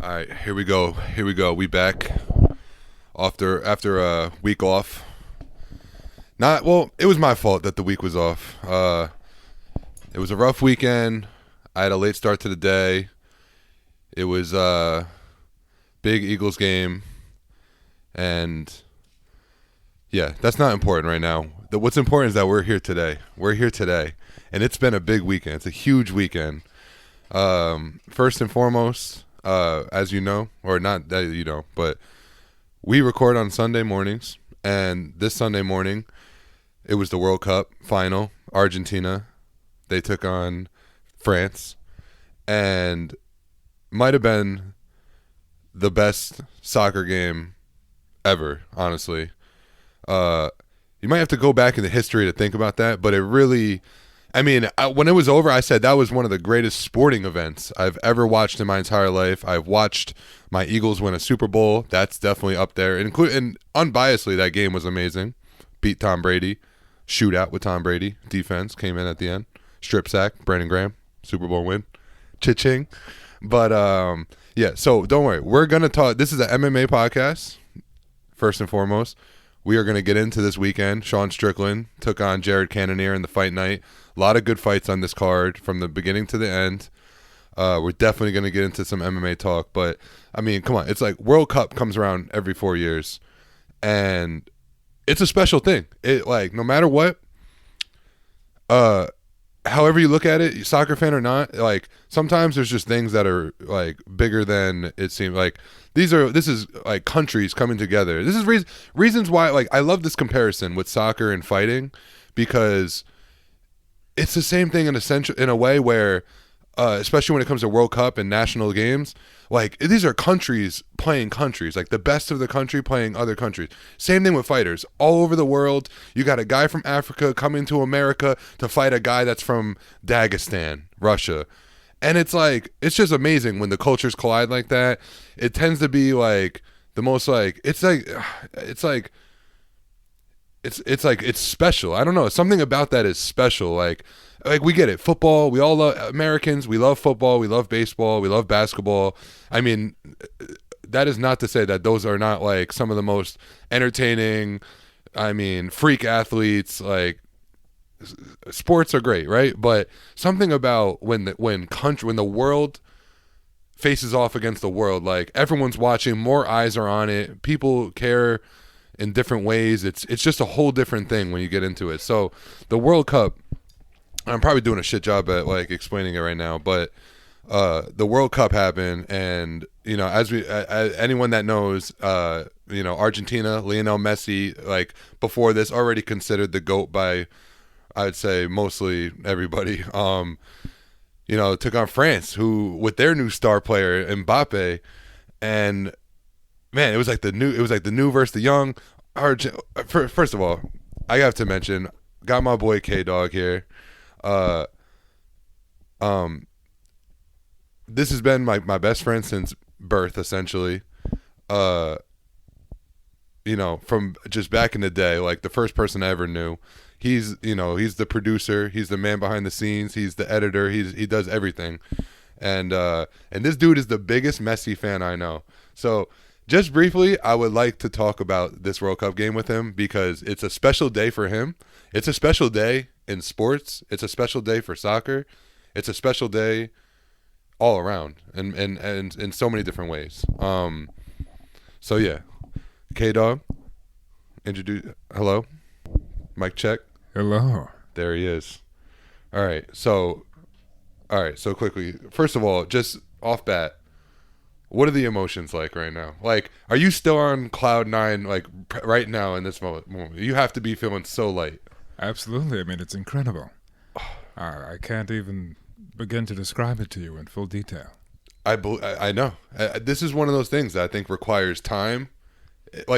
All right, here we go. Here we go. We back after a week off. It was my fault that the week was off. It was a rough weekend. I had a late start to the day. It was a big Eagles game, and yeah, that's not important right now. What's important is that we're here today. We're here today, and it's been a big weekend. It's a huge weekend. First and foremost, as you know, or not that you know, but we record on Sunday mornings, and this Sunday morning, it was the World Cup final. Argentina, they took on France, and might have been the best soccer game ever, honestly. You might have to go back into history to think about that, but it really, when it was over, I said that was one of the greatest sporting events I've ever watched in my entire life. I've watched my Eagles win a Super Bowl. That's definitely up there. And unbiasedly, that game was amazing. Beat Tom Brady. Shootout with Tom Brady. Defense came in at the end. Strip sack. Brandon Graham. Super Bowl win. Cha-ching. But, yeah, so don't worry. We're going to talk. This is an MMA podcast, first and foremost. We are going to get into this weekend. Sean Strickland took on Jared Cannonier in the fight night. A lot of good fights on this card from the beginning to the end. We're definitely going to get into some MMA talk. But, come on. It's like World Cup comes around every 4 years. And it's a special thing. No matter what, however you look at it, soccer fan or not, sometimes there's just things that are bigger than it seems. This is countries coming together. This is reasons why I love this comparison with soccer and fighting, because it's the same thing in a way where especially when it comes to World Cup and national games, these are countries playing countries, the best of the country playing other countries. Same thing with fighters all over the world. You got a guy from Africa coming to America to fight a guy that's from Dagestan, Russia. And it's just amazing when the cultures collide like that. It tends to be the most it's special. I don't know. Something about that is special. We get it. Football, we all love Americans. We love football. We love baseball. We love basketball. That is not to say that those are not some of the most entertaining, freak athletes. Sports are great, right? But something about when the world faces off against the world, everyone's watching, more eyes are on it. People care in different ways. It's just a whole different thing when you get into it. So the World Cup, I'm probably doing a shit job at explaining it right now, but the World Cup happened, and as anyone that knows, Argentina, Lionel Messi, before this, already considered the GOAT by, I'd say, mostly everybody. Took on France, who with their new star player Mbappe, and man, it was the new versus the young. First of all, I have to mention, got my boy K DAWG here. This has been my best friend since birth, essentially. From just back in the day, the first person I ever knew. He's the producer, he's the man behind the scenes, he's the editor, he does everything. And this dude is the biggest Messi fan I know. So just briefly, I would like to talk about this World Cup game with him, because it's a special day for him. It's a special day in sports. It's a special day for soccer. It's a special day all around, and in so many different ways. So yeah, K DAWG, introduce. Hello, mic check. Hello. There he is. All right. So quickly, first of all, just off bat, what are the emotions like right now? Are you still on cloud nine, right now in this moment? You have to be feeling so light. Absolutely. It's incredible. I can't even begin to describe it to you in full detail. I know. This is one of those things that I think requires time,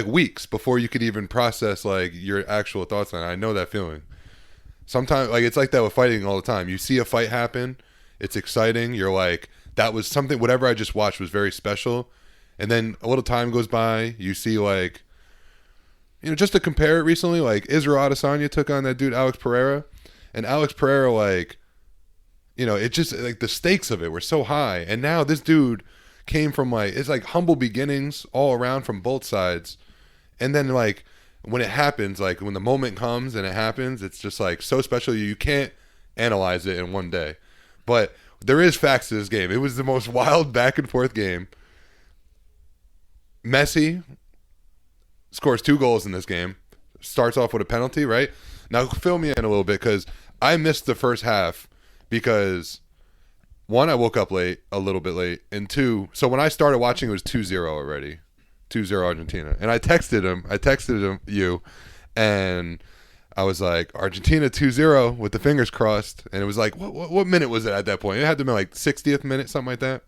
weeks before you could even process your actual thoughts on it. I know that feeling. Sometimes it's like that with fighting all the time. You see a fight happen, it's exciting. You're that was something. Whatever I just watched was very special, and then a little time goes by. You see just to compare it recently, Israel Adesanya took on that dude Alex Pereira, and Alex Pereira it just the stakes of it were so high, and now this dude came from like, it's like humble beginnings all around from both sides. And then like when it happens, like when the moment comes and it happens, it's just like so special. You can't analyze it in one day. But there is facts to this game. It was the most wild back and forth game. Messi scores 2 goals in this game. Starts off with a penalty, right? Now fill me in a little bit because I missed the first half because 1, I woke up late, a little bit late, and 2, so when I started watching it was 2-0 already. 2-0 Argentina. And I texted him, you, and I was like, Argentina 2-0 with the fingers crossed. And it was like, what minute was it at that point? It had to be like 60th minute, something like that.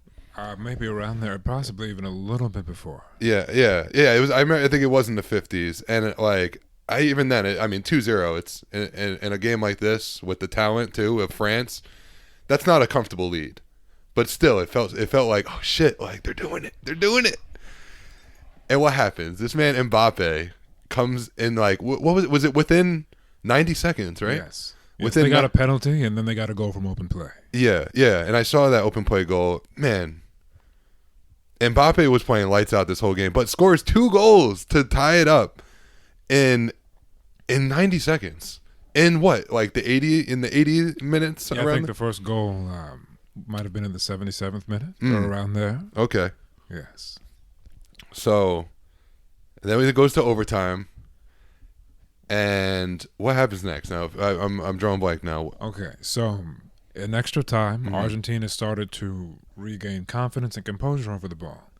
Maybe around there, possibly even a little bit before. Yeah. It was. I think it was in the 50s, and it, like 2-0. It's in a game like this with the talent too of France. That's not a comfortable lead, but still, it felt like, oh shit, like they're doing it. And what happens? This man Mbappe comes in like what was it within 90 seconds, right? Yes. They got a penalty, and then they got a goal from open play. Yeah. And I saw that open play goal. Man, Mbappe was playing lights out this whole game, but scores 2 goals to tie it up in 90 seconds. In what, like the 80 minutes? Yeah, I think the first goal might have been in the 77th minute or around there. Okay. Yes. So then it goes to overtime. And what happens next? Now I'm drawing blank now. Okay, so in extra time, Argentina started to regain confidence and composure over the ball,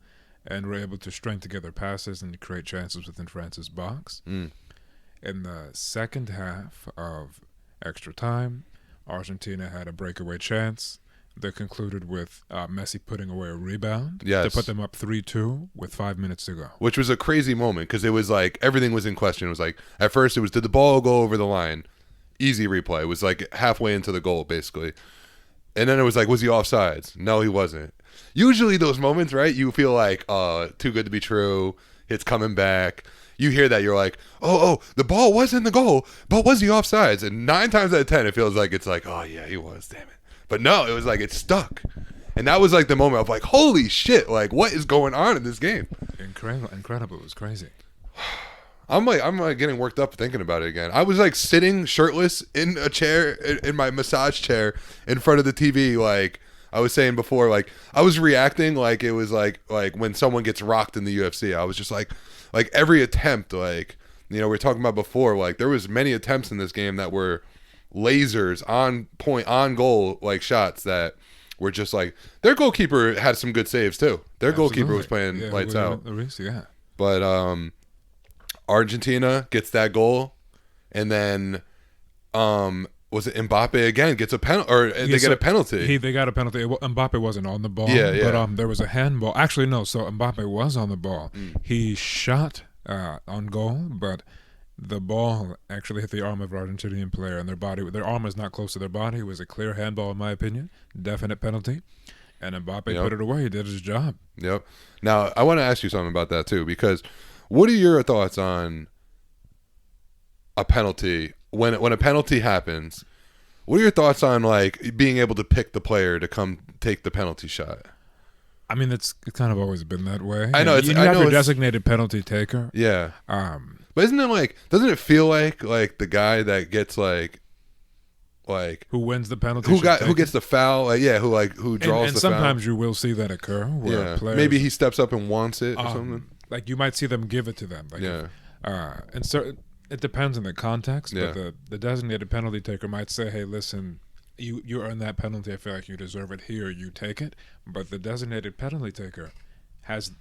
and were able to string together passes and create chances within France's box. In the second half of extra time, Argentina had a breakaway chance that concluded with Messi putting away a rebound to put them up 3-2 with 5 minutes to go. Which was a crazy moment because it was like everything was in question. It was like at first it was, did the ball go over the line? Easy replay. It was like halfway into the goal basically. And then it was like, was he offsides? No, he wasn't. Usually those moments, right, you feel like, too good to be true. It's coming back. You hear that, you're like, oh, the ball was in the goal, but was he offsides? And 9 times out of 10 it feels like it's like, oh yeah, he was, damn it. But no, it was like it stuck. And that was like the moment of like, holy shit, like what is going on in this game? Incredible. It was crazy. I'm like getting worked up thinking about it again. I was like sitting shirtless in a chair, in my massage chair in front of the TV. Like I was saying before, like I was reacting like it was like when someone gets rocked in the UFC. I was just like every attempt, like, you know, we were talking about before, like there was many attempts in this game that were lasers on point, on goal, like shots that were just like, their goalkeeper had some good saves too. Their goalkeeper was playing lights out. But Argentina gets that goal, and then was it Mbappe again gets a penalty, or they get a penalty? They got a penalty. Mbappe wasn't on the ball. But there was a handball. Actually, no. So Mbappe was on the ball. He shot on goal, but the ball actually hit the arm of an Argentinian player, and their arm was not close to their body. It was a clear handball, in my opinion. Definite penalty. And Mbappe put it away. He did his job. Yep. Now, I want to ask you something about that, too, because what are your thoughts on a penalty? When a penalty happens, what are your thoughts on, like, being able to pick the player to come take the penalty shot? I mean, it's kind of always been that way. I know. You have your designated penalty taker. Yeah. But isn't it like, doesn't it feel like the guy that gets like who wins the penalty, who gets the foul, who draws and the sometimes foul? You will see that occur where players, maybe he steps up and wants it or something. Like you might see them give it to them. And so it depends on the context. But the designated penalty taker might say, "Hey, listen, you earned that penalty. I feel like you deserve it. Here, you take it." But the designated penalty taker has,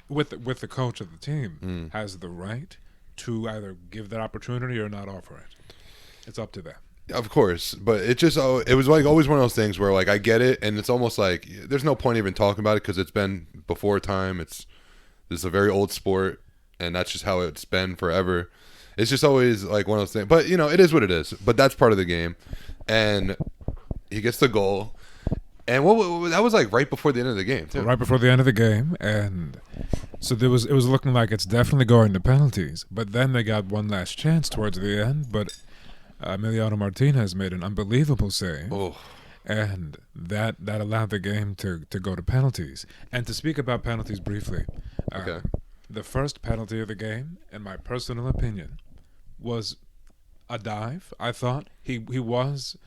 with the coach of the team, has the right to either give that opportunity or not offer it. It's up to them. Of course, but it was like always one of those things where like I get it, and it's almost like there's no point even talking about it because it's been before time. This is a very old sport, and that's just how it's been forever. It's just always like one of those things. But you know, it is what it is. But that's part of the game, and he gets the goal. And that was like right before the end of the game, too. Right before the end of the game, and so it was looking like it's definitely going to penalties. But then they got one last chance towards the end, but Emiliano Martinez made an unbelievable save, And that allowed the game to go to penalties. And to speak about penalties briefly, Okay. the first penalty of the game, in my personal opinion, was a dive. I thought he was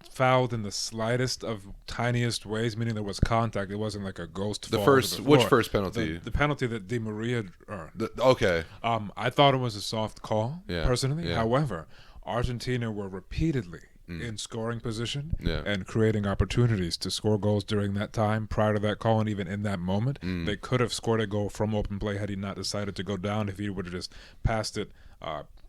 fouled in the slightest of tiniest ways, meaning there was contact. It wasn't like a ghost The fall first, to the floor. which first penalty? The penalty that Di Maria earned. Okay. I thought it was a soft call, Yeah, personally. yeah. However, Argentina were repeatedly in scoring position Yeah. and creating opportunities to score goals during that time, prior to that call, and even in that moment. They could have scored a goal from open play had he not decided to go down. If he would have just passed it,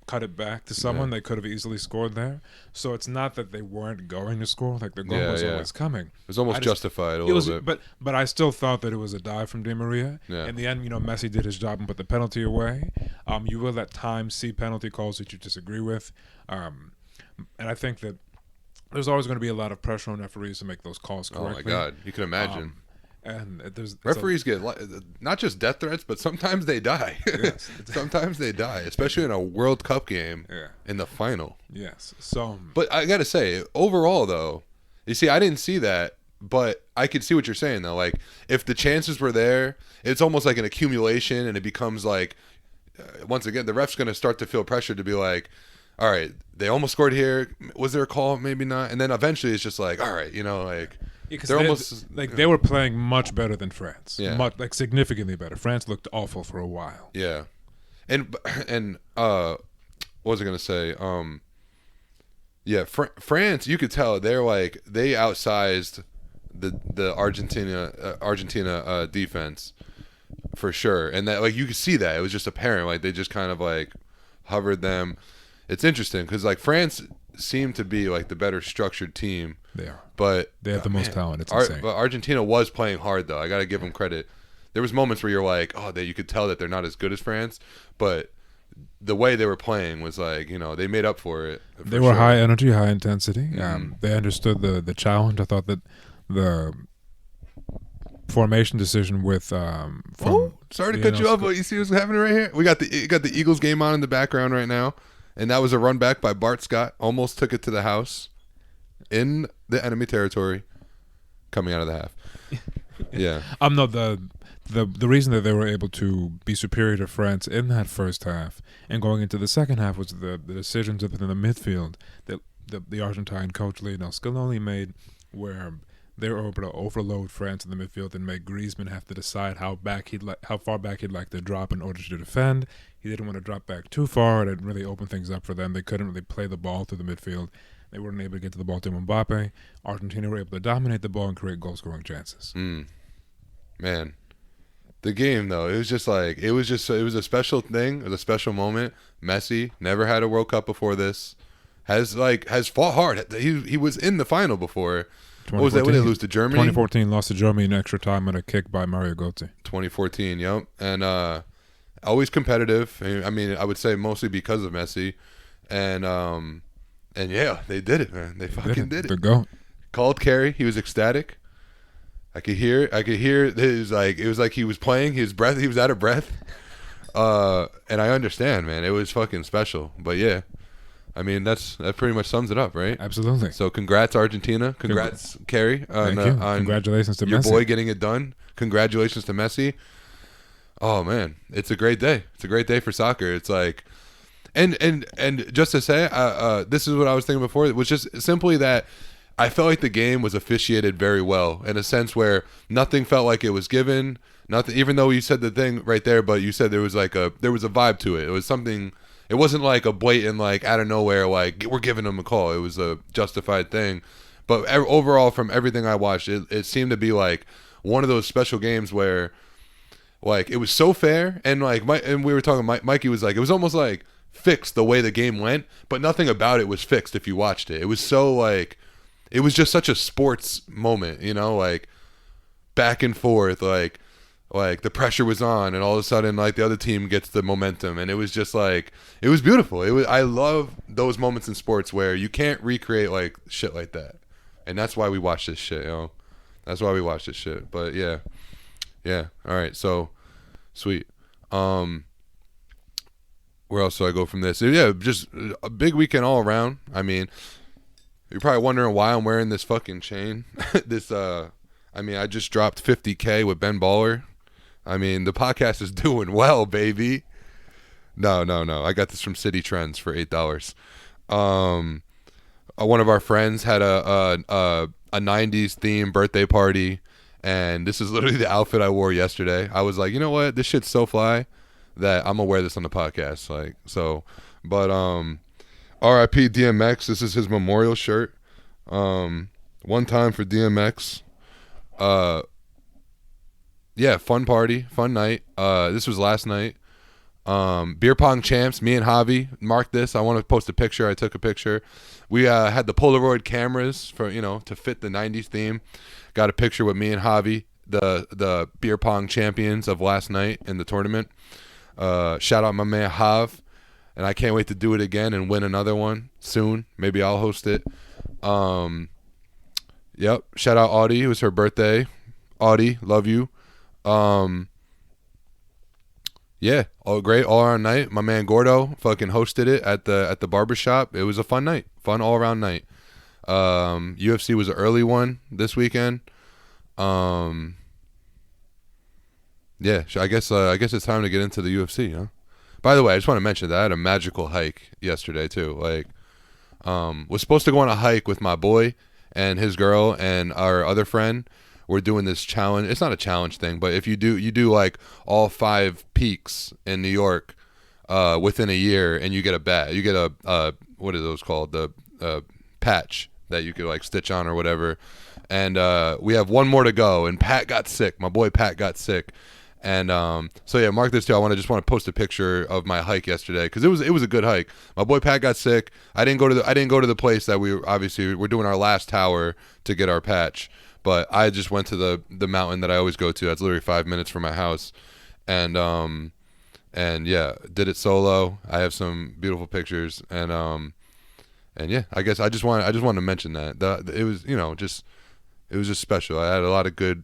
cut it back to someone, they could have easily scored there. So it's not that they weren't going to score. Like, the goal was always coming. It was almost justified a It was, little bit. but I still thought that it was a dive from Di Maria. Yeah. In the end, Messi did his job and put the penalty away. You will at times see penalty calls that you disagree with, and I think that there's always going to be a lot of pressure on referees to make those calls correctly. Oh my God, you can imagine. And Referees get not just death threats, but sometimes they die. Yes. Sometimes they die, especially in a World Cup game in the final. Yes. So, But I gotta say, overall though, you see, I didn't see that, but I could see what you're saying though. Like, if the chances were there, it's almost like an accumulation, and it becomes like, once again, the ref's gonna start to feel pressure to be like, all right, they almost scored here. Was there a call? Maybe not. And then eventually it's just like, all right, like. they're almost like they were playing much better than France. Yeah. Much, significantly better. France looked awful for a while. Yeah, and what was I gonna say? Yeah, France. You could tell they're like they outsized the Argentina defense for sure, and that like you could see that it was just apparent. Like they just kind of like hovered them. It's interesting because like France seemed to be like the better structured team. They are. But they have the most talent. It's insane. But Argentina was playing hard, though. I got to give them credit. There was moments where you're like, oh, you could tell that they're not as good as France, but the way they were playing was like, they made up for it. They were high energy, high intensity. They understood the challenge. I thought that the formation decision with sorry to cut you off, but you see what's happening right here? We got the Eagles game on in the background right now, and that was a run back by Bart Scott. Almost took it to the house in the enemy territory, coming out of the half. Yeah. No, the reason that they were able to be superior to France in that first half and going into the second half was the decisions within the midfield that the Argentine coach Lionel Scaloni made, where they were able to overload France in the midfield and make Griezmann have to decide how far back he'd like to drop in order to defend. He didn't want to drop back too far. It really opened things up for them. They couldn't really play the ball through the midfield. They weren't able to get to the ball to Mbappe. Argentina were able to dominate the ball and create goal-scoring chances. Man, the game though, it was a special thing. It was a special moment. Messi never had a World Cup before this. Has fought hard. He was in the final before. What was that? When they lose to Germany? 2014 lost to Germany in extra time on a kick by Mario Götze. 2014, yep. And always competitive. I mean, I would say mostly because of Messi. And yeah, they did it, man. They fucking did it. The GOAT. Called Carey. He was ecstatic. I could hear. It was like he was playing. He was out of breath. And I understand, man. It was fucking special. But yeah, I mean that pretty much sums it up, right? Absolutely. So congrats Argentina. Congrats Carey on congratulations to your Messi. boy getting it done. Congratulations to Messi. Oh man, it's a great day. It's a great day for soccer. It's like. And just to say, this is what I was thinking before. It was just simply that I felt like the game was officiated very well in a sense where nothing felt like it was given. Nothing, even though you said the thing right there, but you said there was a vibe to it. It was something. It wasn't like a blatant like out of nowhere like we're giving them a call. It was a justified thing. But overall, from everything I watched, it seemed to be like one of those special games where like it was so fair and like and we were talking. Mikey was like it was almost like. Fixed the way the game went, but nothing about it was fixed if you watched it. It was so like it was just such a sports moment, like back and forth, like the pressure was on and all of a sudden like the other team gets the momentum and it was just like it was beautiful. I love those moments in sports where you can't recreate like shit like that. And that's why we watch this shit, That's why we watch this shit. But yeah. All right, so sweet. Where else do I go from this? Yeah, just a big weekend all around. I mean, You're probably wondering why I'm wearing this fucking chain. I just dropped $50K with Ben Baller. I mean, the podcast is doing well, baby. No. I got this from City Trends for $8. One of our friends had a 90s themed birthday party, and this is literally the outfit I wore yesterday. I was like, you know what? This shit's so fly that I'm gonna wear this on the podcast. Like, so, but R.I.P. DMX. This is his memorial shirt. One time for DMX. Yeah, fun party, fun night. This was last night. Beer pong champs, me and Javi. Mark this. I want to post a picture. I took a picture. We had the Polaroid cameras for, to fit the 90s theme. Got a picture with me and Javi, the beer pong champions of last night in the tournament. Shout out my man Jav. And I can't wait to do it again and win another one soon. Maybe I'll host it. Yep. Shout out Audie. It was her birthday. Audie, love you. Yeah, all great, all around night. My man Gordo fucking hosted it at the barbershop. It was a fun night, fun all around night. UFC was an early one this weekend. Yeah, I guess it's time to get into the UFC, huh? By the way, I just want to mention that I had a magical hike yesterday too. Like, was supposed to go on a hike with my boy and his girl and our other friend. We're doing this challenge. It's not a challenge thing, but if you do like all 5 peaks in New York within a year, and you get a badge, you get a what are those called? The patch that you could like stitch on or whatever. And we have one more to go. And Pat got sick. My boy Pat got sick. And so yeah, mark this too. I want to post a picture of my hike yesterday because it was a good hike. My boy Pat got sick. I didn't go to the place that we're doing our last tower to get our patch. But I just went to the mountain that I always go to. That's literally 5 minutes from my house, and yeah, did it solo. I have some beautiful pictures, and yeah, I guess I just wanted to mention that it was it was just special. I had a lot of good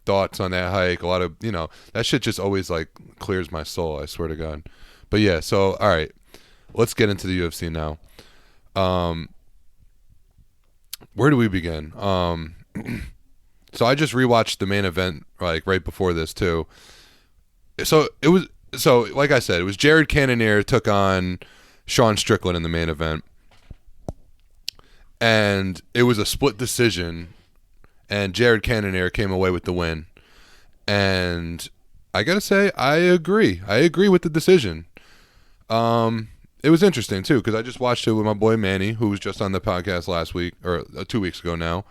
thoughts on that hike. A lot of that shit just always like clears my soul. I swear to God. But yeah, so all right, let's get into the UFC now. Where do we begin? So I just rewatched the main event like right before this too. So like I said, it was Jared Cannonier took on Sean Strickland in the main event, and it was a split decision, and Jared Cannonier came away with the win. And I gotta say, I agree with the decision. It was interesting too because I just watched it with my boy Manny, who was just on the podcast last week or 2 weeks ago now.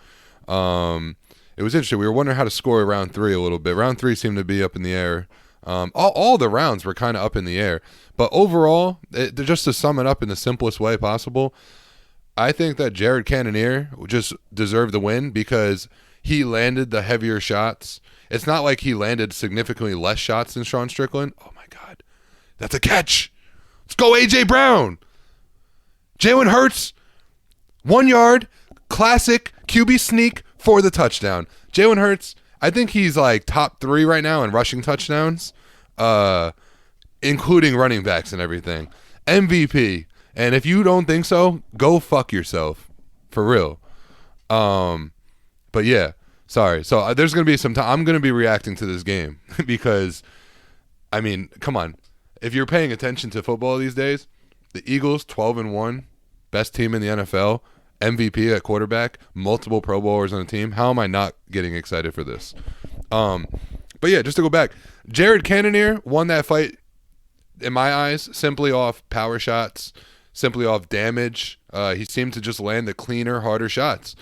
It was interesting. We were wondering how to score round 3 a little bit. Round 3 seemed to be up in the air. All the rounds were kind of up in the air, but overall, just to sum it up in the simplest way possible, I think that Jared Cannonier just deserved the win because he landed the heavier shots. It's not like he landed significantly less shots than Sean Strickland. Oh my God, that's a catch. Let's go, A.J. Brown. Jalen Hurts, 1 yard, classic QB sneak for the touchdown. Jalen Hurts, I think he's like top 3 right now in rushing touchdowns, including running backs and everything. MVP. And if you don't think so, go fuck yourself. For real. But yeah, sorry. So there's going to be some time. I'm going to be reacting to this game because, I mean, come on. If you're paying attention to football these days, the Eagles 12-1, best team in the NFL, MVP at quarterback, multiple Pro Bowlers on the team. How am I not getting excited for this? But yeah, just to go back, Jared Cannonier won that fight in my eyes simply off power shots, simply off damage. He seemed to just land the cleaner, harder shots.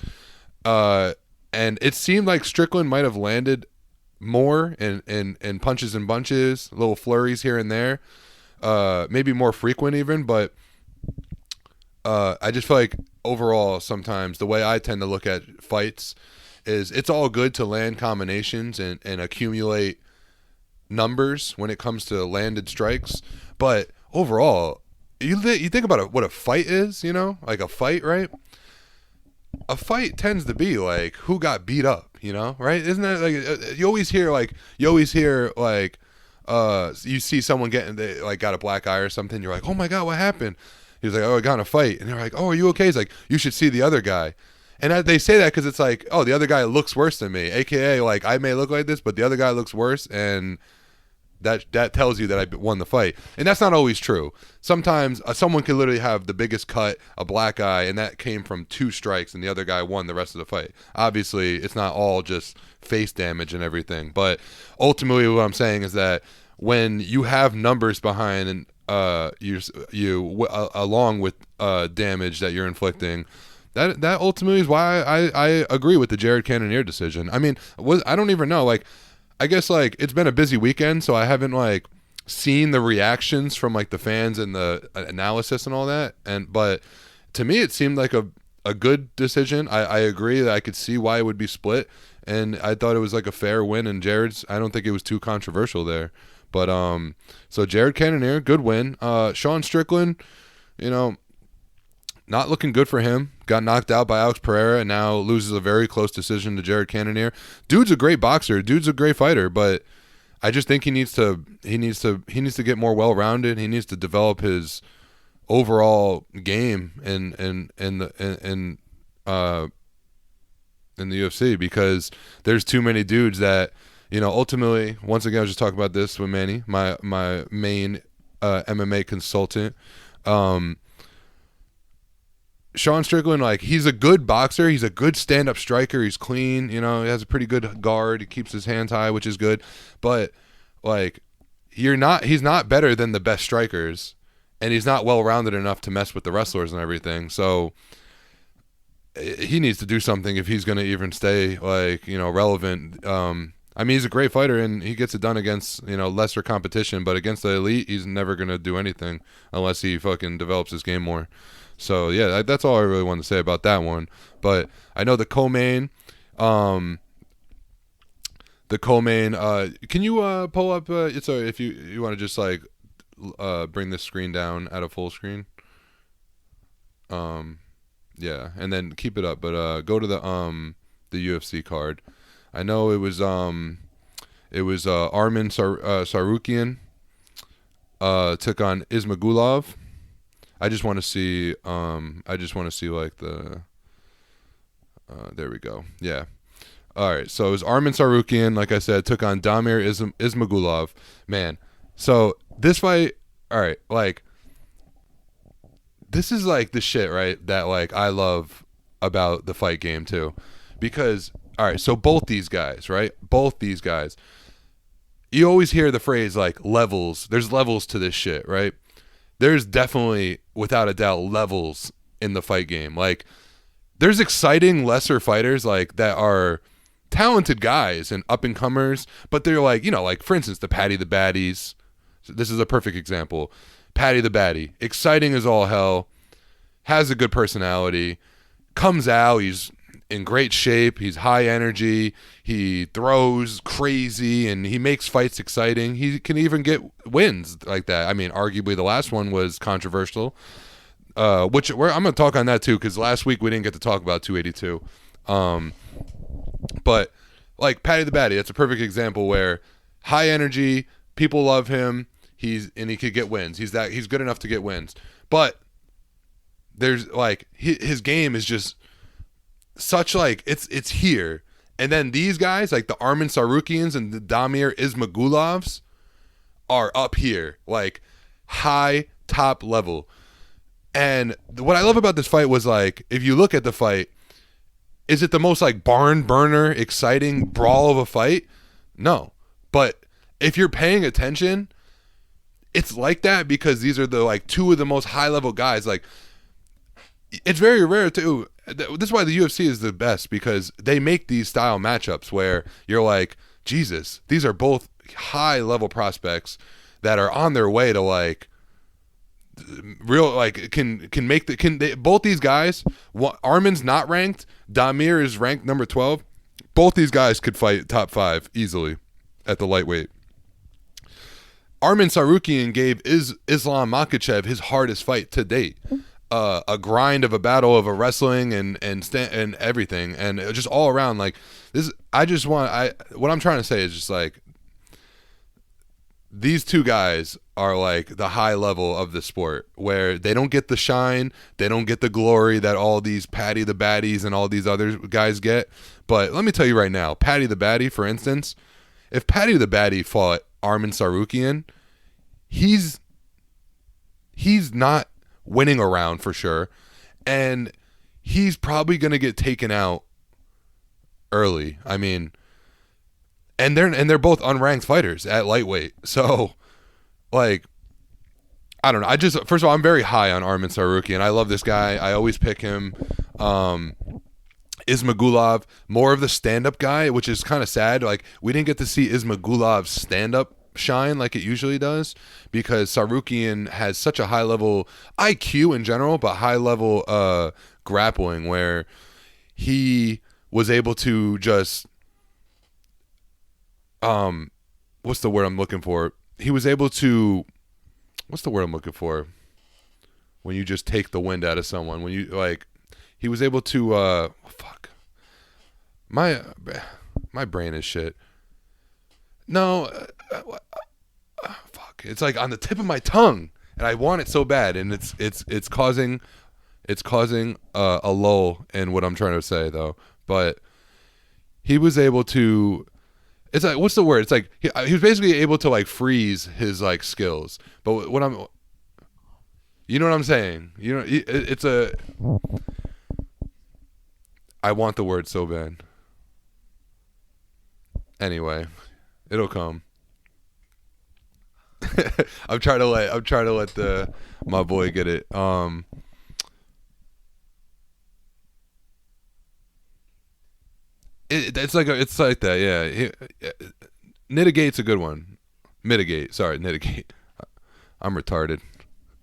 And it seemed like Strickland might have landed more in punches and bunches, little flurries here and there, maybe more frequent even, but I just feel like overall sometimes the way I tend to look at fights is it's all good to land combinations and accumulate numbers when it comes to landed strikes, but overall you think about what a fight is, like a fight, right? A fight tends to be like who got beat up, right? Isn't that like you always hear you see someone they like got a black eye or something, you're like, oh my God, what happened? He was like, oh, I got in a fight. And they're like, oh, are you okay? He's like, you should see the other guy. And they say that because it's like, oh, the other guy looks worse than me. AKA, like, I may look like this, but the other guy looks worse. And that tells you that I won the fight. And that's not always true. Sometimes someone can literally have the biggest cut, a black guy, and that came from 2 strikes, and the other guy won the rest of the fight. Obviously, it's not all just face damage and everything. But ultimately, what I'm saying is that when you have numbers behind you along with damage that you're inflicting, that ultimately is why I agree with the Jared Cannonier decision. I mean, I don't even know, like, I guess, like, it's been a busy weekend, so I haven't, like, seen the reactions from, like, the fans and the analysis and all that. But to me, it seemed like a good decision. I agree that I could see why it would be split, and I thought it was, like, a fair win. And Jared's, I don't think it was too controversial there. But so Jared Cannonier, good win. Sean Strickland, you know, not looking good for him. Got knocked out by Alex Pereira and now loses a very close decision to Jared Cannonier. Dude's a great boxer. Dude's a great fighter, but I just think he needs to get more well-rounded. He needs to develop his overall game in the UFC, because there's too many dudes that, you know, ultimately, once again, I was just talking about this with Manny, my main MMA consultant. Sean Strickland, like, he's a good boxer. He's a good stand-up striker. He's clean. You know, he has a pretty good guard. He keeps his hands high, which is good. But, like, he's not better than the best strikers, and he's not well-rounded enough to mess with the wrestlers and everything. So he needs to do something if he's going to even stay, like, you know, relevant. I mean, he's a great fighter, and he gets it done against, you know, lesser competition. But against the elite, he's never going to do anything unless he fucking develops his game more. So, yeah, that's all I really want to say about that one. But I know the co-main, can you pull up, if you want to just, like, bring this screen down at a full screen? Yeah, and then keep it up. But go to the UFC card. I know it was Armin Tsarukyan took on Ismagulov. I just want to see like the there we go. Yeah. All right. So it was Armin Tsarukyan, like I said, took on Damir Ismagulov. Man. So this fight, all right, like, this is like the shit, right, that, like, I love about the fight game too. Because, all right, so both these guys, right? Both these guys. You always hear the phrase, like, levels. There's levels to this shit, right? There's definitely, without a doubt, levels in the fight game. Like, there's exciting lesser fighters, like, that are talented guys and up-and-comers, but they're like, you know, like, for instance, the Paddy the Baddies. This is a perfect example. Paddy the Baddie, exciting as all hell, has a good personality, comes out, he's in great shape, he's high energy, he throws crazy, and he makes fights exciting. He can even get wins like that. I mean, arguably the last one was controversial, which I'm going to talk on that too, because last week we didn't get to talk about 282. But, like, Paddy the Baddie, that's a perfect example where high energy, people love him, he could get wins. He's good enough to get wins. But there's, like, his game is just such, like, it's here. And then these guys, like the Armin Tsarukyans and the Damir Ismagulovs, are up here, like, high top level. And what I love about this fight was, like, if you look at the fight, is it the most, like, barn burner, exciting brawl of a fight? No. But if you're paying attention, it's like that, because these are the, like, two of the most high level guys. Like, it's very rare too. This is why the UFC is the best, because they make these style matchups where you're like, Jesus, these are both high level prospects that are on their way to, like, real, like, both these guys. Armin's not ranked, Damir is ranked number 12. Both these guys could fight top 5 easily at the lightweight. Armin Tsarukyan gave Islam Makhachev his hardest fight to date. A grind of a battle of a wrestling and everything, and just all around, like, this. What I'm trying to say is just, like, these two guys are like the high level of the sport, where they don't get the shine, they don't get the glory that all these Patty the Baddies and all these other guys get. But let me tell you right now, Patty the Baddie, for instance, if Patty the Baddie fought Armin Tsarukyan, he's not winning a round for sure, and he's probably going to get taken out early. I mean, and they're both unranked fighters at lightweight. So, like, I don't know. First of all, I'm very high on Armin Tsarukyan. I love this guy. I always pick him. Ismagulov, more of the stand-up guy, which is kind of sad. Like, we didn't get to see Ismagulov's stand-up shine like it usually does, because Tsarukyan has such a high level IQ in general, but high level grappling, where he was able to just what's the word I'm looking for? He was able to what's the word I'm looking for? When you just take the wind out of someone, when you like, he was able to my brain is shit. No, it's like on the tip of my tongue, and I want it so bad, and it's causing a lull in what I'm trying to say, though. But he was able to. It's like, what's the word? It's like he was basically able to like freeze his like skills. But what I'm, you know what I'm saying? You know, it's a. I want the word so bad. Anyway, it'll come. I'm trying to let my boy get it. It's like that, yeah. Mitigate's a good one. Mitigate, sorry, mitigate. I'm retarded.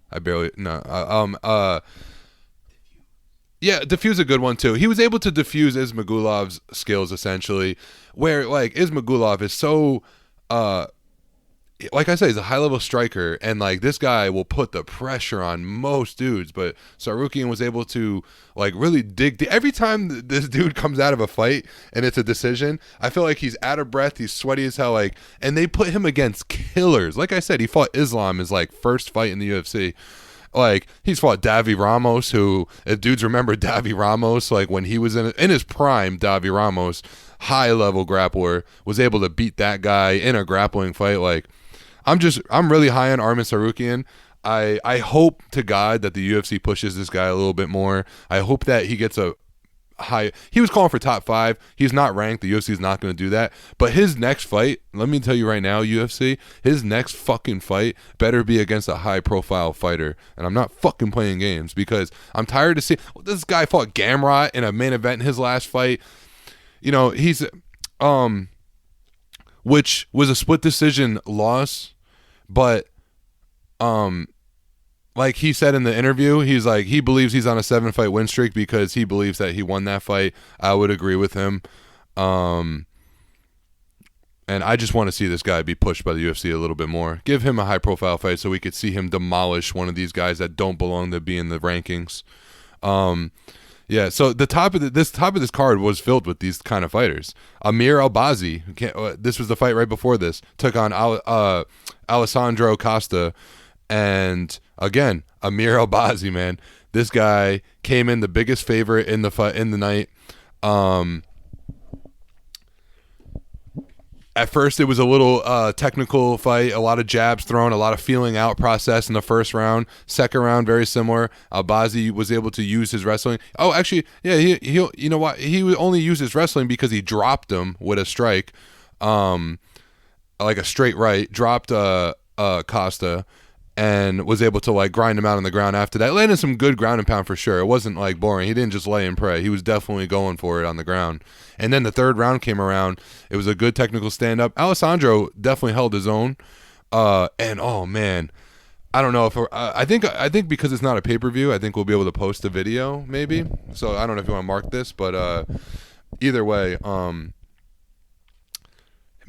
I barely yeah, diffuse a good one too. He was able to diffuse Ismagulov's skills essentially, where like Ismagulov is so like I say, he's a high level striker, and like this guy will put the pressure on most dudes, but Tsarukyan was able to like really dig every time this dude comes out of a fight and it's a decision. I feel like he's out of breath, he's sweaty as hell, like, and they put him against killers. Like I said, he fought Islam his like first fight in the UFC. Like, he's fought Davi Ramos, who, if dudes remember Davi Ramos, like when he was in his prime, Davi Ramos, high level grappler, was able to beat that guy in a grappling fight. Like, I'm really high on Armin Tsarukyan. I hope to God that the UFC pushes this guy a little bit more. I hope that he gets a high. He was calling for top 5. He's not ranked. The UFC is not going to do that. But his next fight, let me tell you right now, UFC, his next fucking fight better be against a high profile fighter. And I'm not fucking playing games, because I'm tired of seeing this guy fought Gamrot in a main event in his last fight. You know, he's which was a split decision loss, but like he said in the interview, he's like, he believes he's on a 7-fight win streak because he believes that he won that fight. I would agree with him. And I just want to see this guy be pushed by the UFC a little bit more. Give him a high profile fight so we could see him demolish one of these guys that don't belong to be in the rankings. Yeah, so the top of this card was filled with these kind of fighters. Amir ALBAZI, this was the fight right before this, took on Alessandro Costa. And again, Amir ALBAZI, man, this guy came in the biggest favorite in the fight in the night. At first, it was a little technical fight, a lot of jabs thrown, a lot of feeling out process in the first round. Second round, very similar. ALBAZI was able to use his wrestling. Oh, actually, yeah, he you know what? He only used his wrestling because he dropped him with a strike, like a straight right, dropped Costa, and was able to like grind him out on the ground after that. Landed some good ground and pound for sure. It wasn't like boring. He didn't just lay and pray. He was definitely going for it on the ground. And then the third round came around. It was a good technical stand-up. Alessandro definitely held his own. And oh man, I don't know if I think because it's not a pay-per-view, I think we'll be able to post a video maybe. So I don't know if you want to mark this, but either way,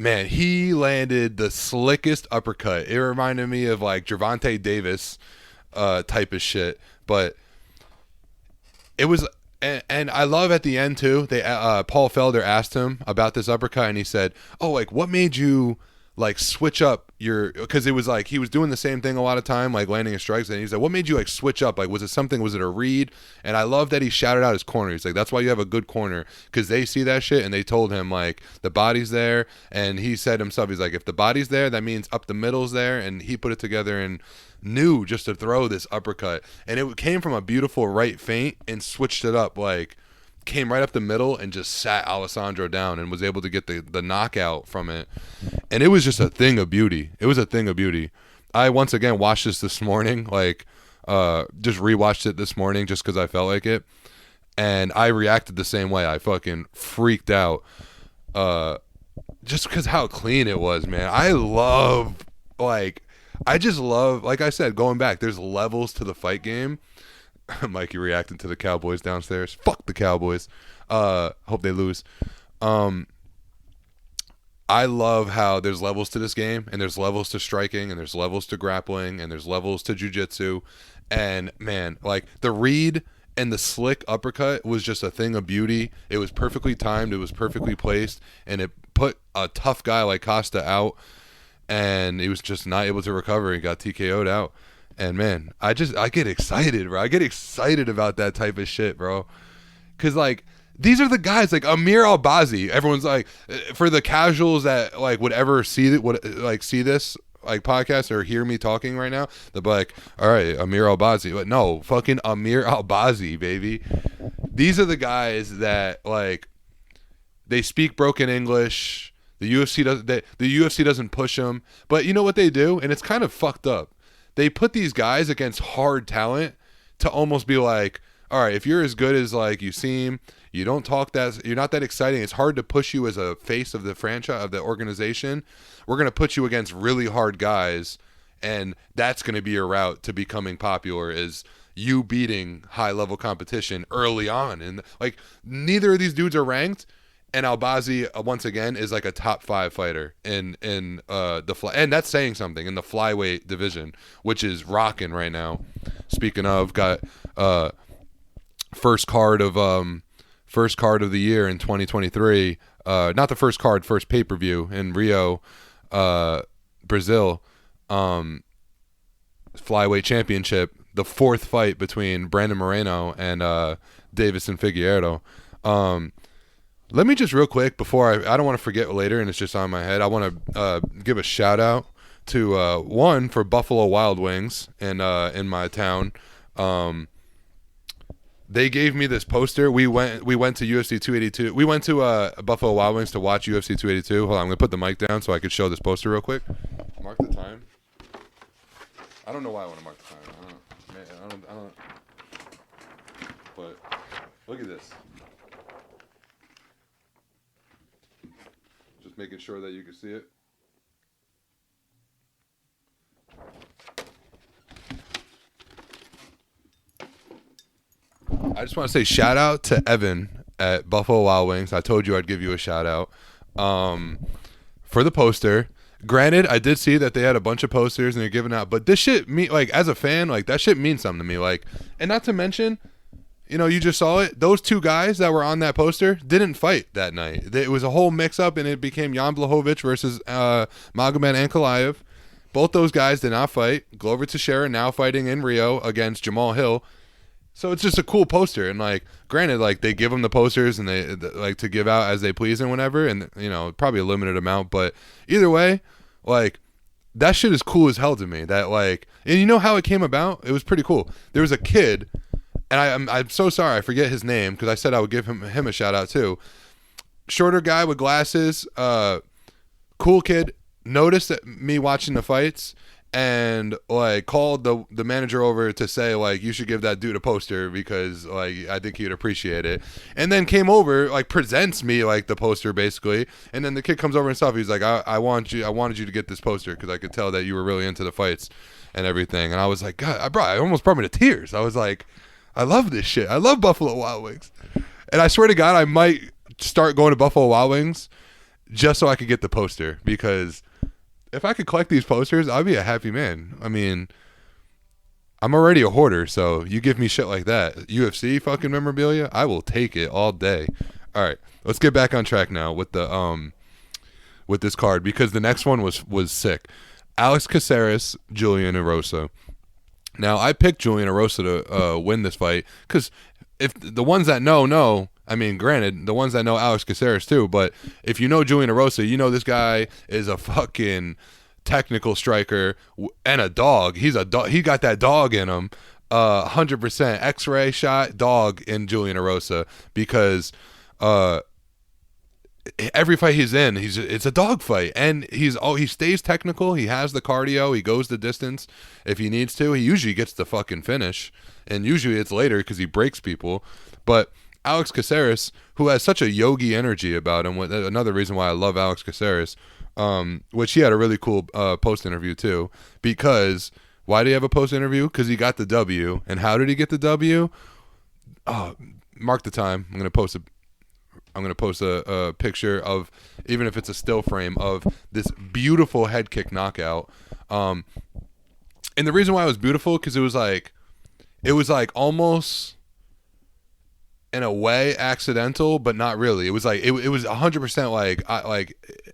man, he landed the slickest uppercut. It reminded me of like Gervonta Davis type of shit. But it was, and I love at the end too, Paul Felder asked him about this uppercut, and he said, oh, like, what made you like switch up your, because it was like he was doing the same thing a lot of time, like landing his strikes, and he's like, what made you like switch up? Like, was it a read? And I love that he shouted out his corner. He's like, that's why you have a good corner, because they see that shit and they told him like the body's there, and he said himself, he's like, if the body's there, that means up the middle's there, and he put it together and knew just to throw this uppercut, and it came from a beautiful right feint and switched it up, like came right up the middle and just sat Alessandro down and was able to get the knockout from it. And it was just a thing of beauty. It was a thing of beauty. I once again watched this morning, like just rewatched it this morning just because I felt like it, and I reacted the same way. I fucking freaked out just because how clean it was, man. I just love, like I said, going back, there's levels to the fight game. Mikey reacting to the Cowboys downstairs. Fuck the Cowboys. Hope they lose. I love how there's levels to this game, and there's levels to striking, and there's levels to grappling, and there's levels to jiu-jitsu. And man, like the read and the slick uppercut was just a thing of beauty. It was perfectly timed, it was perfectly placed, and it put a tough guy like Costa out, and he was just not able to recover. He got TKO'd out. And man, I get excited, bro. I get excited about that type of shit, bro. Cause like these are the guys like Amir Albazi. Everyone's like, for the casuals that like would ever see this like podcast or hear me talking right now, they'll be like, all right, Amir Albazi. But no, fucking Amir Albazi, baby. These are the guys that like they speak broken English. The UFC doesn't push them, but you know what they do, and it's kind of fucked up. They put these guys against hard talent to almost be like, all right, if you're as good as like you seem, you don't talk that, you're not that exciting, it's hard to push you as a face of the franchise, of the organization. We're going to put you against really hard guys, and that's going to be your route to becoming popular, is you beating high level competition early on. And like neither of these dudes are ranked. And Albazi, once again, is like a top 5 fighter in the and that's saying something, in the flyweight division, which is rocking right now. Speaking of, got first card of the year in 2023. Not the first card, first pay per view in Rio, Brazil. Flyweight championship, the 4th fight between Brandon Moreno and Davison Figueiredo. Let me just real quick, before I don't want to forget later, and it's just on my head, I want to give a shout out to one for Buffalo Wild Wings in my town. They gave me this poster. We went to UFC 282. We went to Buffalo Wild Wings to watch UFC 282. Hold on, I'm gonna put the mic down so I could show this poster real quick. Mark the time. I don't know why I want to mark the time. I don't. But look at this. Making sure that you can see it. I just want to say shout out to Evan at Buffalo Wild Wings. I told you I'd give you a shout out for the poster. Granted, I did see that they had a bunch of posters and they're giving out, but this shit, like as a fan, like that shit means something to me. Like, and not to mention, you know, you just saw it. Those 2 guys that were on that poster didn't fight that night. It was a whole mix-up, and it became Jan Blachowicz versus Magomed Ankalaev. Both those guys did not fight. Glover Teixeira now fighting in Rio against Jamal Hill. So it's just a cool poster. And, like, granted, like, they give them the posters and they like to give out as they please and whatever. And, you know, probably a limited amount. But either way, like, that shit is cool as hell to me. That, like, and you know how it came about? It was pretty cool. There was a kid... And I'm so sorry I forget his name, because I said I would give him a shout out too. Shorter guy with glasses, cool kid. Noticed that me watching the fights and like called the manager over to say like, you should give that dude a poster because like I think he would appreciate it. And then came over, like presents me like the poster basically. And then the kid comes over and stuff. He's like, I wanted you to get this poster because I could tell that you were really into the fights and everything. And I was like, God, I almost brought me to tears. I was like, I love this shit. I love Buffalo Wild Wings. And I swear to God, I might start going to Buffalo Wild Wings just so I could get the poster, because if I could collect these posters, I'd be a happy man. I mean, I'm already a hoarder, so you give me shit like that. UFC fucking memorabilia, I will take it all day. All right, let's get back on track now with the with this card because the next one was sick. Alex Caceres, Julian EROSA. Now I picked Julian EROSA to win this fight because if the ones that know, I mean, granted, the ones that know Alex Caceres too, but if you know Julian EROSA, you know this guy is a fucking technical striker and a dog. He's a dog. He got that dog in him. 100% X-ray shot dog in Julian EROSA because every fight he's in, it's a dog fight, and he stays technical. He has the cardio. He goes the distance if he needs to. He usually gets the fucking finish, and usually it's later because he breaks people. But Alex Caceres, who has such a yogi energy about him, another reason why I love Alex Caceres, which he had a really cool post interview too, because. Why did he have a post interview? Because he got the W. And how did he get the W? Oh, mark the time. I'm gonna post a picture of, even if it's a still frame, of this beautiful head kick knockout. And the reason why it was beautiful because it was like almost in a way accidental, but not really. It was like it was 100% like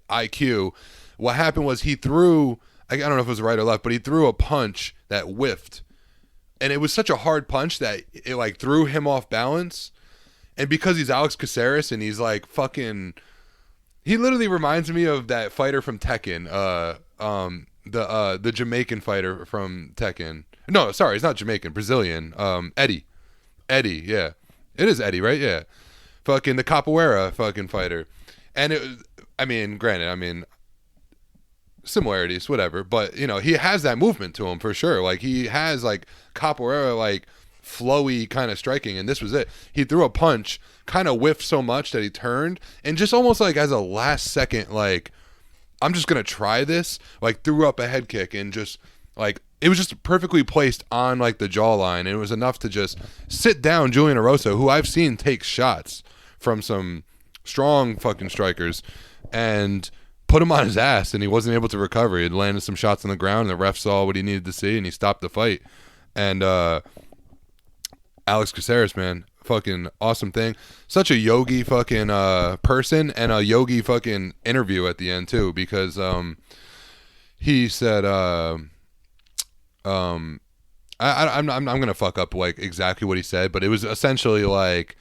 IQ. What happened was he threw. I don't know if it was right or left, but he threw a punch that whiffed. And it was such a hard punch that it like threw him off balance. And because he's Alex Caceres and he's like fucking, he literally reminds me of that fighter from Tekken, the Jamaican fighter from Tekken. No, sorry, it's not Jamaican, Brazilian. Eddie, yeah. It is Eddie, right? Yeah. Fucking the capoeira fucking fighter. And granted, similarities, whatever, but you know, he has that movement to him for sure. Like he has like capoeira, like flowy kind of striking, and this was it. He threw a punch, kind of whiffed so much that he turned and just almost like as a last second, like I'm just gonna try this, like threw up a head kick and just like it was just perfectly placed on like the jawline, and it was enough to just sit down Julian EROSA, who I've seen take shots from some strong fucking strikers, and put him on his ass, and he wasn't able to recover. He had landed some shots on the ground, and the ref saw what he needed to see, and he stopped the fight. And Alex Caceres, man, fucking awesome thing. Such a yogi fucking person, and a yogi fucking interview at the end too, because he said, I'm gonna fuck up like exactly what he said, but it was essentially like.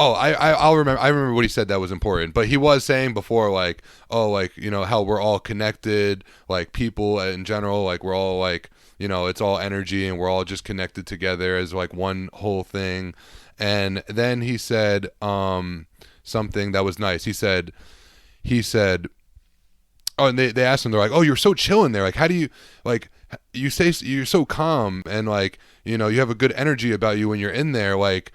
Oh, I remember what he said that was important. But he was saying before, like, oh, like, you know, how we're all connected, like people in general, like we're all like, you know, it's all energy and we're all just connected together as like one whole thing. And then he said something that was nice. He said, oh, and they asked him, they're like, oh, you're so chill in there. Like, how do you, like, you say you're so calm and like, you know, you have a good energy about you when you're in there. Like,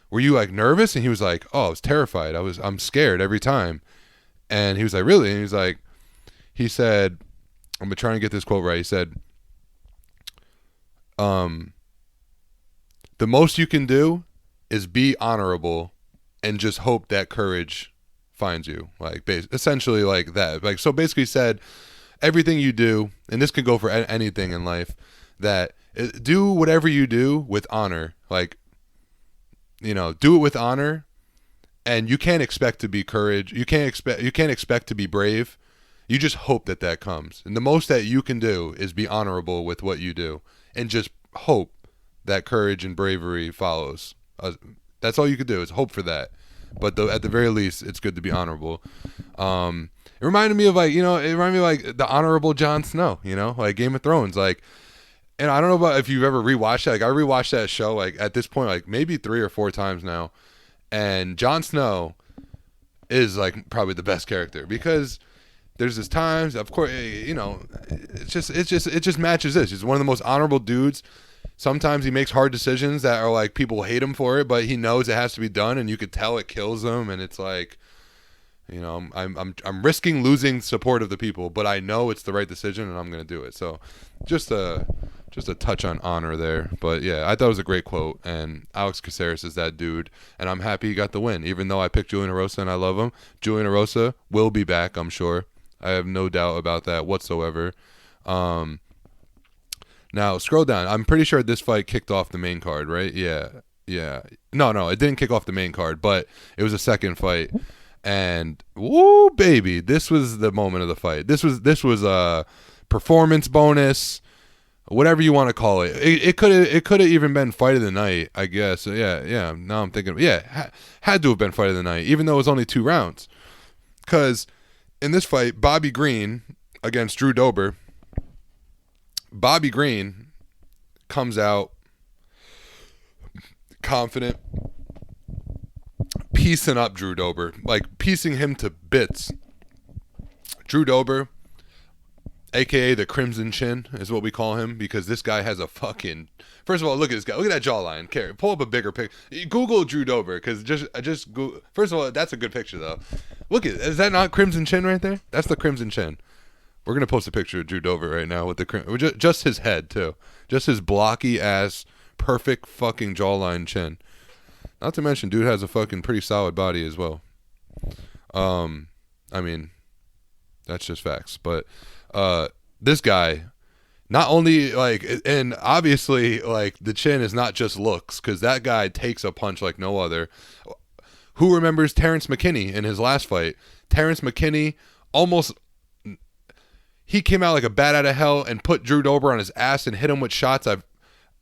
were you like nervous? And he was like, oh, I was terrified. I'm scared every time. And he was like, really? And he said, I'm trying to get this quote right. He said, the most you can do is be honorable and just hope that courage finds you. Like essentially like that. Like, so basically said everything you do, and this could go for anything in life, that do whatever you do with honor. Like, you know, do it with honor, and you can't expect to be courage. You can't expect to be brave. You just hope that comes. And the most that you can do is be honorable with what you do, and just hope that courage and bravery follows. That's all you could do is hope for that. But at the very least, it's good to be honorable. It reminded me of like the honorable Jon Snow. You know, like Game of Thrones, like. And I don't know about if you've ever rewatched that. Like I rewatched that show like at this point like maybe 3 or 4 times now, and Jon Snow is like probably the best character because there's this times, of course, you know, it just matches this. He's one of the most honorable dudes. Sometimes he makes hard decisions that are like people hate him for it, but he knows it has to be done, and you could tell it kills him. And it's like, you know, I'm risking losing support of the people, but I know it's the right decision, and I'm gonna do it. So just a touch on honor there. But yeah, I thought it was a great quote, and Alex Caceres is that dude, and I'm happy he got the win. Even though I picked Julian EROSA and I love him, Julian EROSA will be back, I'm sure. I have no doubt about that whatsoever. Now scroll down. I'm pretty sure this fight kicked off the main card, right? Yeah. No, it didn't kick off the main card, but it was a second fight. And woo, baby, this was the moment of the fight. This was a performance bonus, whatever you want to call it. It could have even been fight of the night, I guess. Yeah. Now I'm thinking, had to have been fight of the night, even though it was only 2 rounds. Because in this fight, Bobby Green against Drew Dober, Bobby Green comes out confident, piecing up Drew Dober, like piecing him to bits. Drew Dober, aka the Crimson Chin, is what we call him, because this guy has a fucking. First of all, look at this guy. Look at that jawline. Carry. Pull up a bigger picture. Google Drew Dober, because just Google. First of all, that's a good picture though. Look at, is that not Crimson Chin right there? That's the Crimson Chin. We're gonna post a picture of Drew Dober right now with the just his head too, just his blocky ass, perfect fucking jawline chin. Not to mention, dude has a fucking pretty solid body as well. I mean, that's just facts. But this guy, not only like, and obviously like the chin is not just looks, because that guy takes a punch like no other. Who remembers Terrence McKinney in his last fight? Terrence McKinney he came out like a bat out of hell and put Drew Dober on his ass and hit him with shots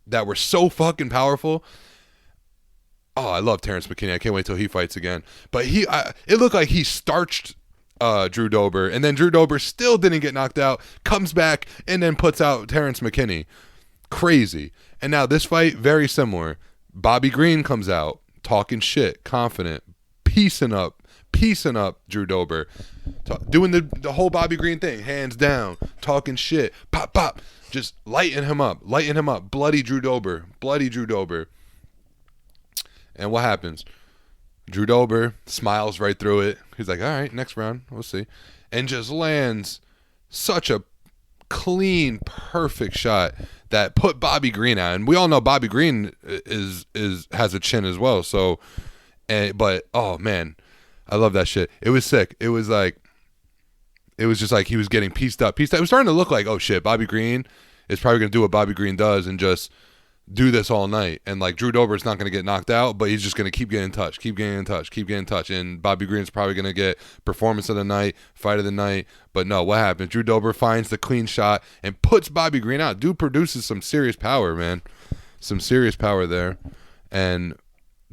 that were so fucking powerful. Oh, I love Terrence McKinney. I can't wait till he fights again. But it looked like he starched Drew Dober, and then Drew Dober still didn't get knocked out, comes back, and then puts out Terrence McKinney. Crazy. And now this fight, very similar. Bobby Green comes out, talking shit, confident, piecing up Drew Dober, doing the whole Bobby Green thing, hands down, talking shit, pop, just lighting him up, bloody Drew Dober. And what happens? Drew Dober smiles right through it. He's like, all right, next round, we'll see. And just lands such a clean, perfect shot that put Bobby Green out. And we all know Bobby Green has a chin as well. So, but oh man, I love that shit. It was sick. It was just like he was getting pieced up. It was starting to look like, oh shit, Bobby Green is probably going to do what Bobby Green does and just do this all night. And like Drew Dober's not going to get knocked out, but he's just going to keep getting in touch. And Bobby Green's probably going to get performance of the night, fight of the night. But no, what happens? Drew Dober finds the clean shot and puts Bobby Green out. Dude produces some serious power, man. Some serious power there. And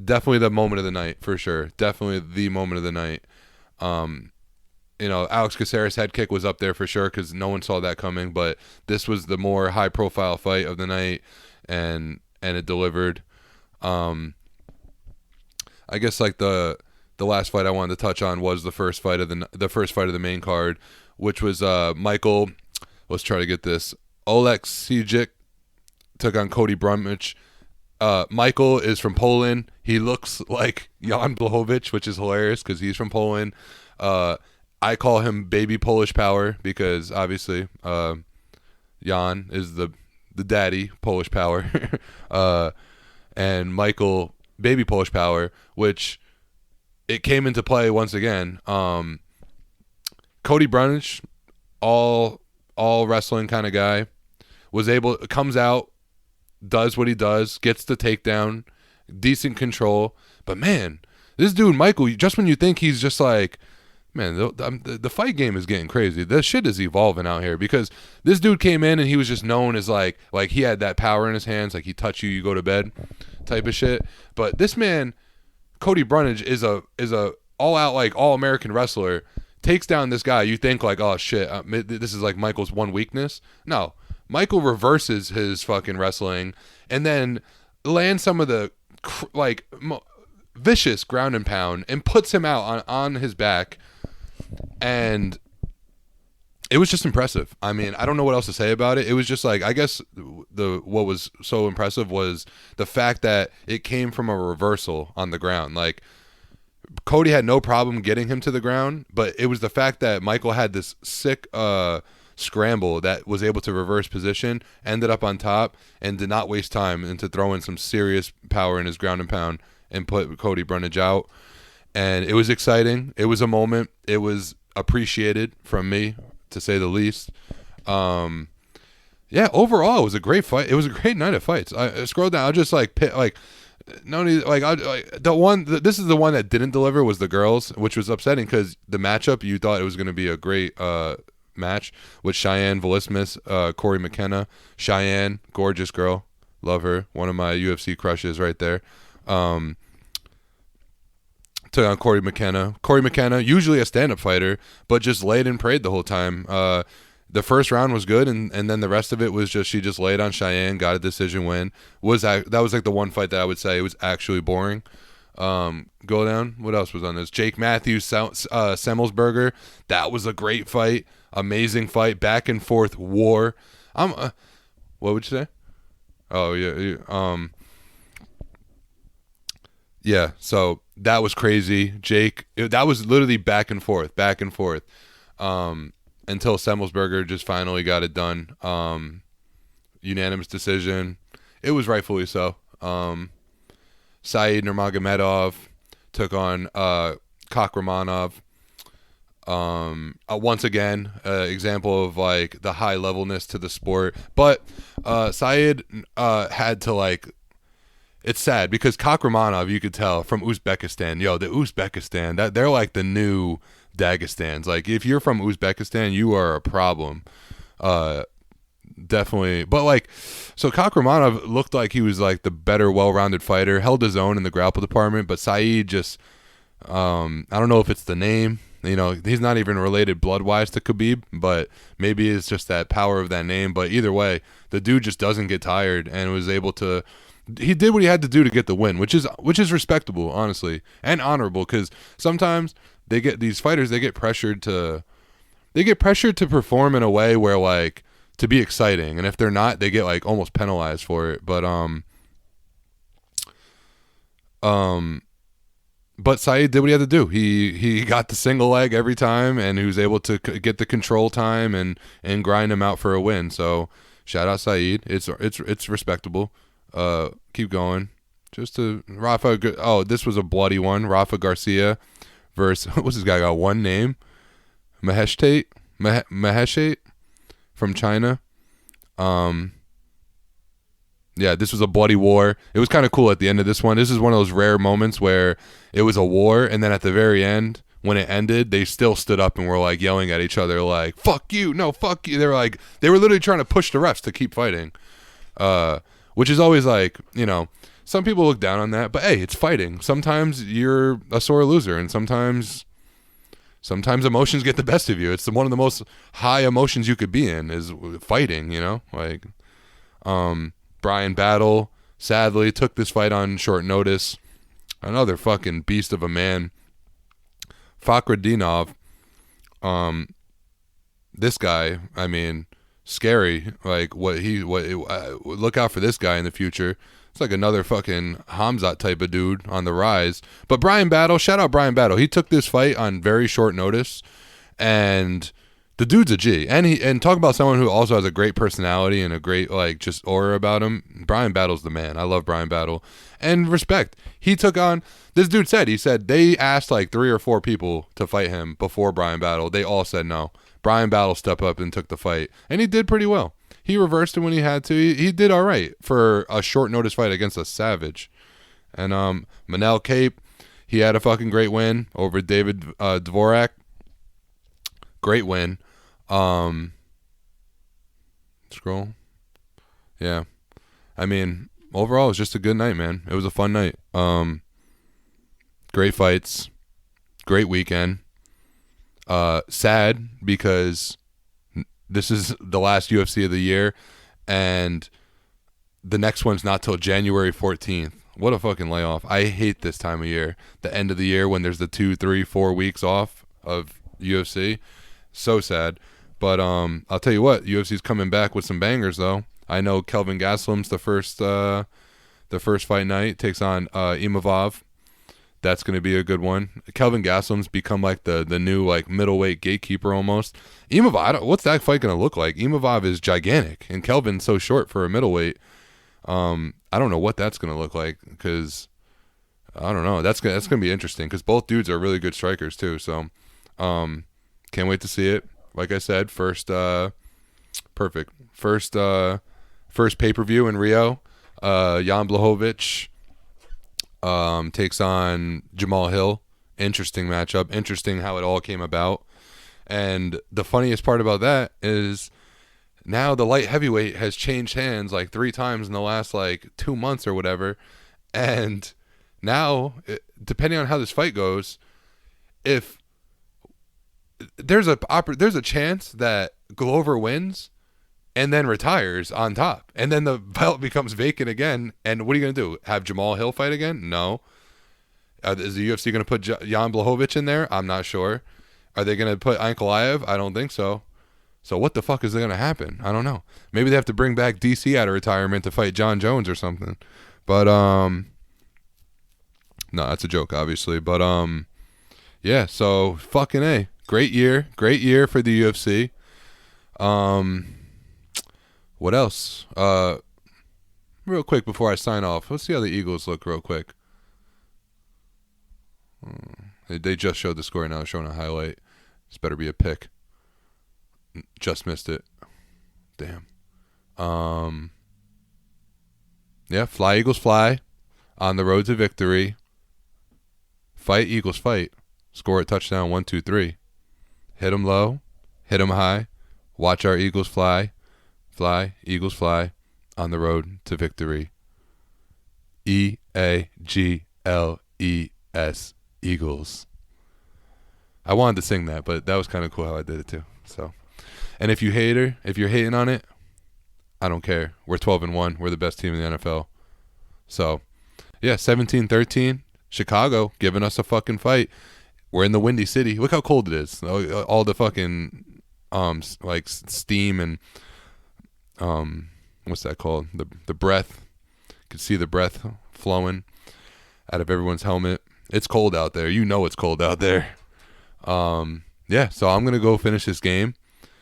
definitely the moment of the night, for sure. Definitely the moment of the night. Alex Caceres' head kick was up there for sure because no one saw that coming. But this was the more high-profile fight of the night. And it delivered. I guess like the last fight I wanted to touch on was the first fight of the main card, which was Michael. Let's try to get this. Oleksiejczuk took on Cody Brundage. Michael is from Poland. He looks like Jan Blachowicz, which is hilarious because he's from Poland. I call him Baby Polish Power because obviously Jan is the daddy Polish Power, and Michael Baby Polish Power, which it came into play once again. Cody Brundage, all wrestling kind of guy, comes out, does what he does, gets the takedown, decent control, but man, this dude Michael, just when you think he's just like, man, the fight game is getting crazy. This shit is evolving out here because this dude came in and he was just known as like he had that power in his hands, like he touch you, you go to bed type of shit. But this man, Cody Brundage, is a all out like all American wrestler. Takes down this guy. You think like, oh shit, this is like Michael's one weakness. No, Michael reverses his fucking wrestling and then lands some of the vicious ground and pound and puts him out on his back. And it was just impressive. I mean, I don't know what else to say about it. It was just like, I guess what was so impressive was the fact that it came from a reversal on the ground. Like Cody had no problem getting him to the ground, but it was the fact that Michael had this sick scramble that was able to reverse position, ended up on top, and did not waste time and to throw in some serious power in his ground and pound and put Cody Brundage out. And it was exciting. It was a moment. It was appreciated from me, to say the least. Overall, it was a great fight. It was a great night of fights. I scrolled down. I just no need. The one. This is the one that didn't deliver was the girls, which was upsetting because the matchup you thought it was going to be a great match with Cheyenne Velismus, Corey McKenna. Cheyenne, gorgeous girl, love her. One of my UFC crushes right there. Took on Corey McKenna. Corey McKenna, usually a stand-up fighter, but just laid and prayed the whole time. The first round was good, and then the rest of it was just she just laid on Cheyenne, got a decision win. That was like the one fight that I would say was actually boring. Go down. What else was on this? Jake Matthews, Semmelsberger. That was a great fight. Amazing fight. Back and forth war. What would you say? Oh yeah. Yeah. So that was crazy. Jake. That was literally back and forth. Until Semmelsberger just finally got it done. Unanimous decision. It was rightfully so. Said Nurmagomedov took on Kakhramonov. Once again, example of like the high levelness to the sport. But Said had to like. It's sad because Kakhramonov, you could tell from Uzbekistan. The Uzbekistan, they're like the new Dagestans. Like if you're from Uzbekistan, you are a problem. Definitely. But like, so Kakhramonov looked like he was like the better, well-rounded fighter, held his own in the grapple department, but Said just, I don't know if it's the name, he's not even related blood-wise to Khabib, but maybe it's just that power of that name. But either way, the dude just doesn't get tired and was able to, he did what he had to do to get the win, which is respectable, honestly, and honorable, because sometimes they get these fighters, they get pressured to perform in a way where like to be exciting, and if they're not, they get like almost penalized for it. But Said did what he had to do. He got the single leg every time, and he was able to get the control time and grind him out for a win. So shout out Said. It's respectable. Keep going. Just to Rafa. Oh, this was a bloody one. Rafa Garcia versus what's this guy got? One name, Maheshtate from China. Yeah, this was a bloody war. It was kind of cool at the end of this one. This is one of those rare moments where it was a war, and then at the very end, when it ended, they still stood up and were like yelling at each other, like "Fuck you, no, fuck you." They were literally trying to push the refs to keep fighting, which is always like, some people look down on that, but hey, it's fighting. Sometimes you're a sore loser, and sometimes emotions get the best of you. It's one of the most high emotions you could be in is fighting, like Brian Battle sadly took this fight on short notice. Another fucking beast of a man. Fakhretdinov, this guy, I mean, scary. Like look out for this guy in the future. It's like another fucking Hamzat type of dude on the rise. But Brian Battle, shout out Brian Battle. He took this fight on very short notice, and the dude's a G. And talk about someone who also has a great personality and a great like just aura about him. Brian Battle's the man. I love Brian Battle. And respect. He took on, this dude said they asked like 3 or 4 people to fight him before Brian Battle. They all said no. Brian Battle stepped up and took the fight, and he did pretty well. He reversed it when he had to. He did all right for a short notice fight against a savage. And Manel Cape, he had a fucking great win over David Dvorak. Great win. Scroll. Yeah. I mean, overall, it was just a good night, man. It was a fun night. Great fights. Great weekend. Sad because this is the last UFC of the year, and the next one's not till January 14th. What a fucking layoff. I hate this time of year. The end of the year when there's the 2, 3, 4 weeks off of UFC. So sad. But I'll tell you what, UFC's coming back with some bangers though. I know Kelvin Gastelum's the first fight night, takes on Imavov. That's going to be a good one. Kelvin Gastelum's become like the new like middleweight gatekeeper almost. Imavov, what's that fight going to look like? Imavov is gigantic, and Kelvin's so short for a middleweight. I don't know what that's going to look like, because I don't know. That's going to be interesting because both dudes are really good strikers too. So can't wait to see it. Like I said, first pay-per-view in Rio. Jan Blachowicz takes on Jamal Hill. Interesting matchup. Interesting how it all came about. And the funniest part about that is now the light heavyweight has changed hands like 3 times in the last like 2 months or whatever. And now, depending on how this fight goes, if there's a chance that Glover wins and then retires on top, and then the belt becomes vacant again. And what are you going to do? Have Jamal Hill fight again? No. Is the UFC going to put Jan Blachowicz in there? I'm not sure. Are they going to put Ankalaev? I don't think so. So what the fuck is going to happen? I don't know. Maybe they have to bring back DC out of retirement to fight John Jones or something. But no, that's a joke, obviously. But yeah. So fucking A. Great year for the UFC. What else? Real quick before I sign off, let's see how the Eagles look real quick. They just showed the score, now showing a highlight. This better be a pick. Just missed it. Damn. Yeah, fly Eagles fly. On the road to victory. Fight Eagles fight. Score a touchdown 1, 2, 3. Hit them low. Hit them high. Watch our Eagles fly. Fly Eagles fly. On the road to victory. EAGLES. Eagles. I wanted to sing that, but that was kind of cool how I did it too. So, and if you're hating on it, I don't care. We're 12-1. We're the best team in the NFL. So, yeah, 17-13. Chicago giving us a fucking fight. We're in the Windy City. Look how cold it is. All the fucking like steam and what's that called? The breath. You can see the breath flowing out of everyone's helmet. It's cold out there. You know it's cold out there. Yeah, so I'm going to go finish this game.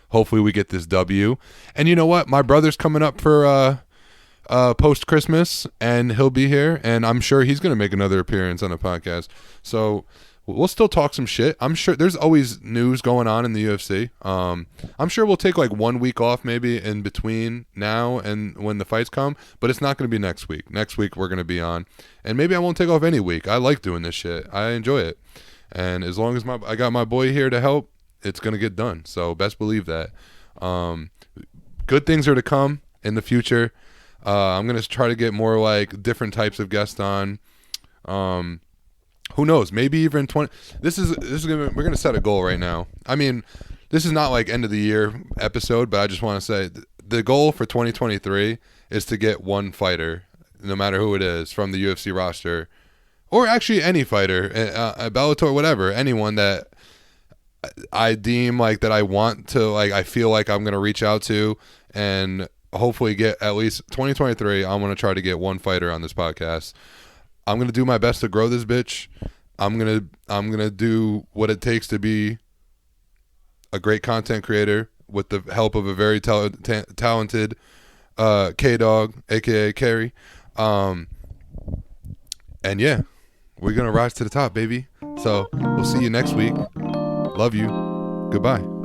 Hopefully we get this W. And you know what? My brother's coming up for post-Christmas, and he'll be here, and I'm sure he's going to make another appearance on the podcast. So we'll still talk some shit. I'm sure there's always news going on in the UFC. I'm sure we'll take like 1 week off maybe in between now and when the fights come, but it's not going to be next week. Next week we're going to be on, and maybe I won't take off any week. I like doing this shit. I enjoy it, and as long as I got my boy here to help, it's going to get done. So best believe that. Good things are to come in the future. I'm going to try to get more like different types of guests on. Who knows? Maybe even 20. We're going to set a goal right now. I mean, this is not like end of the year episode, but I just want to say the goal for 2023 is to get one fighter, no matter who it is, from the UFC roster, or actually any fighter, Bellator, whatever, anyone that I deem like that I want to, like, I feel like I'm going to reach out to and hopefully get at least 2023. I'm going to try to get one fighter on this podcast. I'm going to do my best to grow this bitch. I'm going to do what it takes to be a great content creator with the help of a very talented K DAWG, aka Carrie. And yeah, we're going to rise to the top, baby. So we'll see you next week. Love you. Goodbye.